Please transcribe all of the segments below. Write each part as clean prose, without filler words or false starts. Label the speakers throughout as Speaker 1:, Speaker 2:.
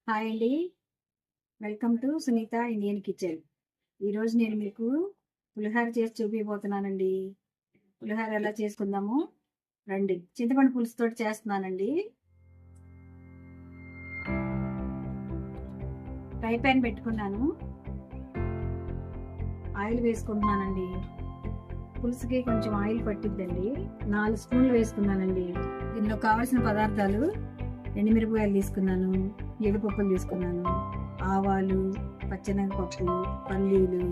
Speaker 1: Hi అండి. Welcome to Sunita Indian kitchen. ఈరోజు నేను మీకు పులిహోర చేసి చూపిపోతున్నానండి. పులిహోర ఎలా చేసుకుందాము రండి. చింతపండు పులుసుతో చేస్తున్నానండి. ఫ్రై ప్యాన్ పెట్టుకున్నాను, ఆయిల్ వేసుకుంటున్నానండి. పులుసుకి కొంచెం ఆయిల్ పట్టిద్దండి. 4 స్పూన్లు వేసుకున్నానండి. దీనిలో కావాల్సిన పదార్థాలు: ఎండుమిరపకాయలు తీసుకున్నాను, జీడిపప్పులు తీసుకున్నాను, ఆవాలు, పచ్చెనగపప్పు, పల్లీలు,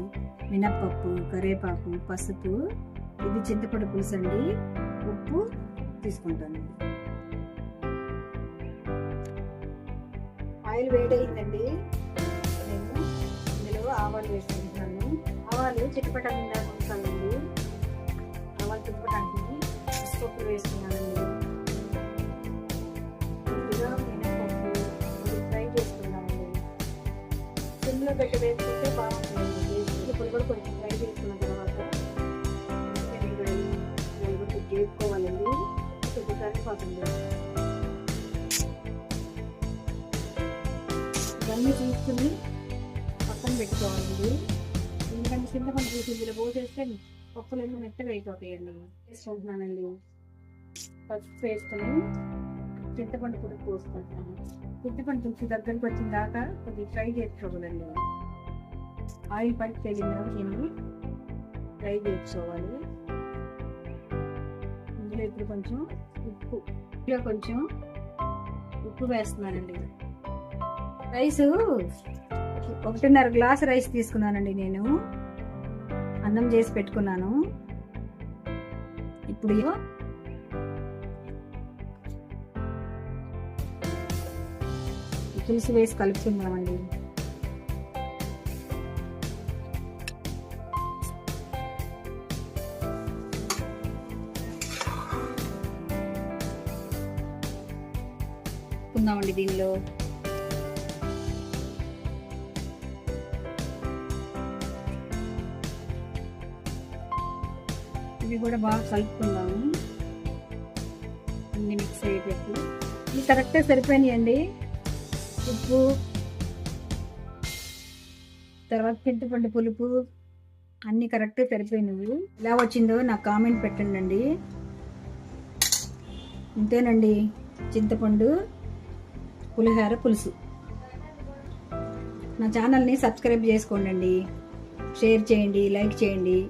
Speaker 1: మినప్పప్పు, కరివేపాకు, పసుపు. ఇది చింతపండు పులుసు అండి. ఉప్పు తీసుకుంటానండి. ఆయిల్ వేడయిందండి. నేను ఇందులో ఆవాలు వేసుకుంటున్నాను. ఆవాలు చిటపటంగా ఉంచాలండి. ఆవాలు చిటపటానికి పసుపు వేసుకున్నానండి. సిమ్లో పెట్టి వేసుకుంటే బాగుంటుంది. ఇప్పుడు కూడా కొంచెం ఫ్రై చేసుకున్న తర్వాత వేపుకోవాలండి. కొద్దిగా కరిగిపోతుంది. ఇవన్నీ తీసుకుని పక్కన పెట్టుకోవాలండి. ఎందుకంటే చింతపండు తీసి ఇందులో పోసేస్తే పప్పులన్నీ మెత్తగా అయిపోతాయండి. వేసుకుంటున్నానండి. పసుపు వేసుకొని చింతపండు కూడా పోసుకుంటాను. చింతపండు పులుసు దగ్గరికి వచ్చిన దాకా కొద్దిగా ఫ్రై చేసుకోవాలండి. ఆయిల్ పట్టి తెలియదు దీన్ని ఫ్రై చేసుకోవాలి. ఇందులో ఇప్పుడు కొంచెం ఉప్పు వేస్తున్నానండి. రైస్ 1.5 గ్లాసు రైస్ తీసుకున్నానండి. నేను అన్నం చేసి పెట్టుకున్నాను. ఇప్పుడు పులుసు వేసి కలుపుకుందామండి. దీనిలో ఇవి కూడా బాగా కలుపుకుందాము. అన్ని మిక్స్ అయ్యేటట్టు. ఇవి కరెక్ట్గా సరిపోయినాయండి. ఉప్పు, తర్వాత చింతపండు పులుపు అన్నీ కరెక్ట్గా సరిపోయినవి. ఎలా వచ్చిందో నాకు కామెంట్ పెట్టండి. ఇంతేనండి చింతపండు పులిహోర పులుసు. నా ఛానల్ని సబ్స్క్రైబ్ చేసుకోండి, షేర్ చేయండి, లైక్ చేయండి.